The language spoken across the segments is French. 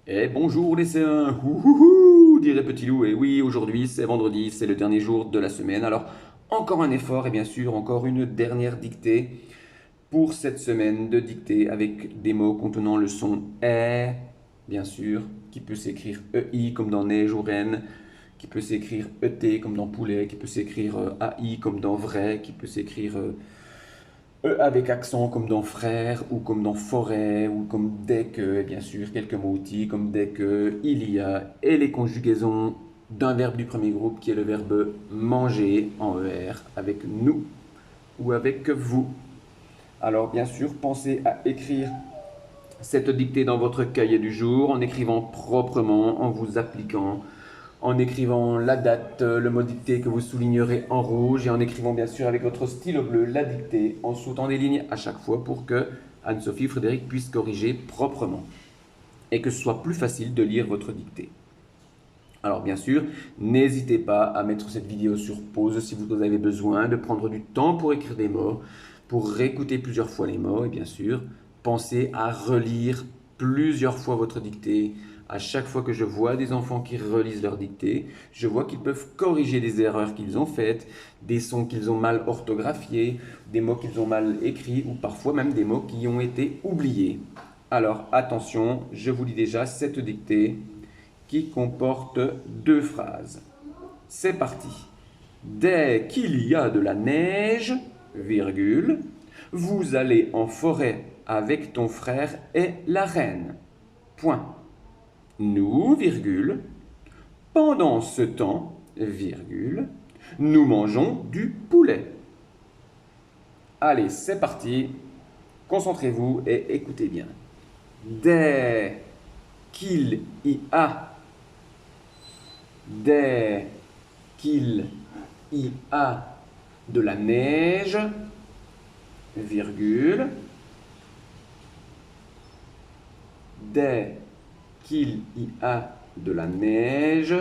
Eh bonjour les C1, ouhouhou, dirait Petit Loup. Et oui, aujourd'hui c'est vendredi, c'est le dernier jour de la semaine. Alors encore un effort et bien sûr encore une dernière dictée pour cette semaine de dictée avec des mots contenant le son E, bien sûr, qui peut s'écrire EI comme dans neige ou reine, qui peut s'écrire ET comme dans poulet, qui peut s'écrire AI comme dans vrai, qui peut s'écrire E avec accent comme dans frère ou comme dans forêt ou comme dès que, et bien sûr quelques mots outils comme dès que, il y a et les conjugaisons d'un verbe du premier groupe qui est le verbe manger en ER avec nous ou avec vous. Alors bien sûr, pensez à écrire cette dictée dans votre cahier du jour en écrivant proprement, en vous appliquant, en écrivant la date, le mot dicté que vous soulignerez en rouge et en écrivant bien sûr avec votre stylo bleu la dictée en sautant des lignes à chaque fois pour que Anne-Sophie Frédéric puisse corriger proprement et que ce soit plus facile de lire votre dictée. Alors bien sûr, n'hésitez pas à mettre cette vidéo sur pause si vous avez besoin, de prendre du temps pour écrire des mots, pour réécouter plusieurs fois les mots et bien sûr, pensez à relire plusieurs fois votre dictée. À chaque fois que je vois des enfants qui relisent leur dictée, je vois qu'ils peuvent corriger des erreurs qu'ils ont faites, des sons qu'ils ont mal orthographiés, des mots qu'ils ont mal écrits ou parfois même des mots qui ont été oubliés. Alors attention, je vous lis déjà cette dictée qui comporte deux phrases. C'est parti. Dès qu'il y a de la neige, virgule, vous allez en forêt avec ton frère et la reine. Point. Nous, virgule, pendant ce temps, virgule, nous mangeons du poulet. Allez, c'est parti. Concentrez-vous et écoutez bien. Dès qu'il y a dès qu'il y a de la neige, virgule, dès qu'il y a de la neige,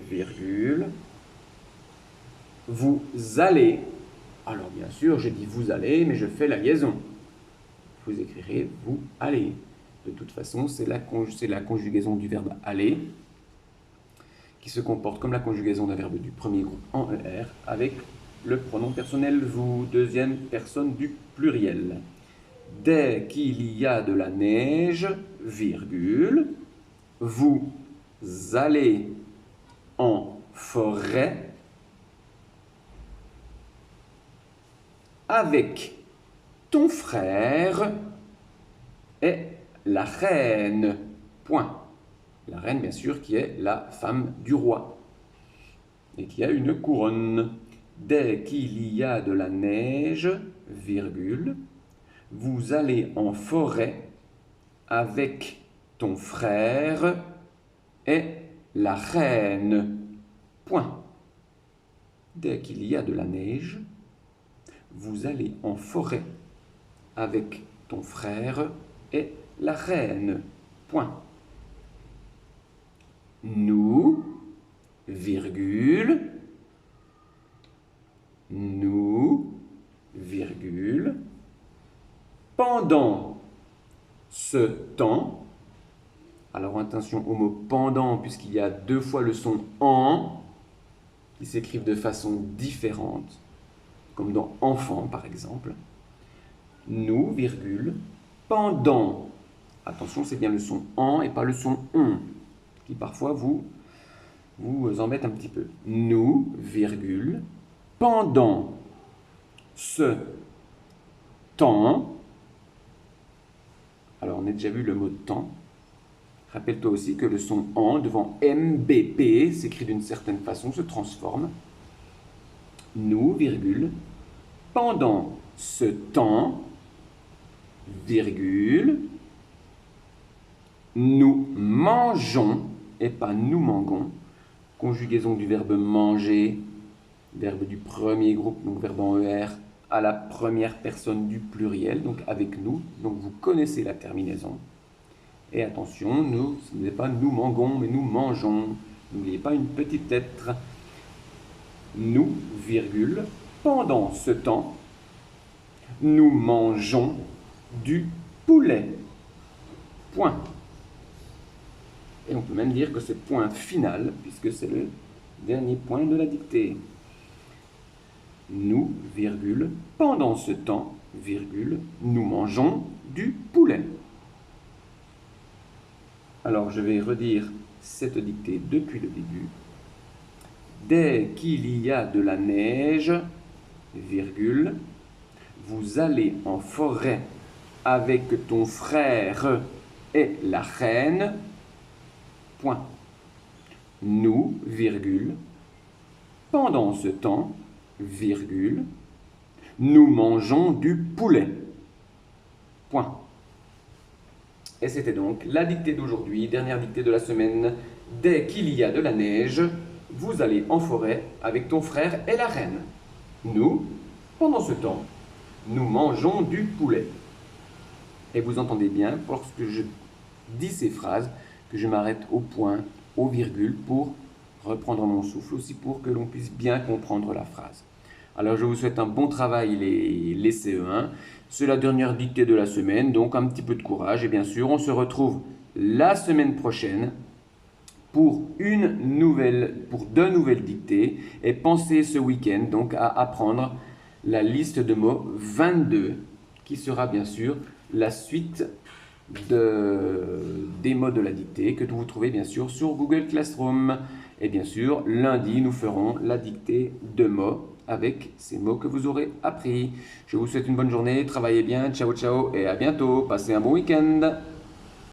virgule, vous allez, alors bien sûr j'ai dit vous allez, mais je fais la liaison. Vous écrirez vous allez. De toute façon, c'est la conjugaison du verbe aller qui se comporte comme la conjugaison d'un verbe du premier groupe en ER avec le pronom personnel vous, deuxième personne du pluriel. Dès qu'il y a de la neige, virgule, vous allez en forêt avec ton frère et la reine. Point. La reine, bien sûr, qui est la femme du roi et qui a une couronne. Dès qu'il y a de la neige, virgule, vous allez en forêt avec ton frère et la reine. Point. Dès qu'il y a de la neige, vous allez en forêt avec ton frère et la reine. Point. Nous, virgule, nous, virgule, pendant ce temps, alors attention au mot pendant puisqu'il y a deux fois le son en qui s'écrivent de façon différente, comme dans enfant par exemple. Nous, virgule, pendant, attention c'est bien le son en et pas le son on, qui parfois vous embête un petit peu. Nous, virgule, pendant ce temps, alors on a déjà vu le mot temps, rappelle-toi aussi que le son en devant MBP s'écrit d'une certaine façon, se transforme. Nous, virgule, pendant ce temps, virgule, nous mangeons, et pas nous mangeons, conjugaison du verbe manger, verbe du premier groupe, donc verbe en ER, à la première personne du pluriel, donc avec nous. Donc vous connaissez la terminaison. Et attention, nous, ce n'est pas nous mangeons, mais nous mangeons. N'oubliez pas une petite lettre. Nous, virgule, pendant ce temps, nous mangeons du poulet. Point. Et on peut même dire que c'est point final, puisque c'est le dernier point de la dictée. Nous, virgule, pendant ce temps, virgule, nous mangeons du poulet. Alors, je vais redire cette dictée depuis le début. Dès qu'il y a de la neige, virgule, vous allez en forêt avec ton frère et la reine, point. Nous, virgule, pendant ce temps, virgule, nous mangeons du poulet, point. Et c'était donc la dictée d'aujourd'hui, dernière dictée de la semaine. Dès qu'il y a de la neige, vous allez en forêt avec ton frère et la reine. Nous, pendant ce temps, nous mangeons du poulet. Et vous entendez bien, lorsque je dis ces phrases, que je m'arrête au point, au virgule, pour reprendre mon souffle, aussi pour que l'on puisse bien comprendre la phrase. Alors je vous souhaite un bon travail les CE1. C'est la dernière dictée de la semaine, donc un petit peu de courage. Et bien sûr, on se retrouve la semaine prochaine pour deux nouvelles dictées. Et pensez ce week-end donc à apprendre la liste de mots 22, qui sera bien sûr la suite des mots de la dictée que vous trouvez bien sûr sur Google Classroom. Et bien sûr, lundi, nous ferons la dictée de mots avec ces mots que vous aurez appris. Je vous souhaite une bonne journée, travaillez bien, ciao ciao et à bientôt, passez un bon week-end.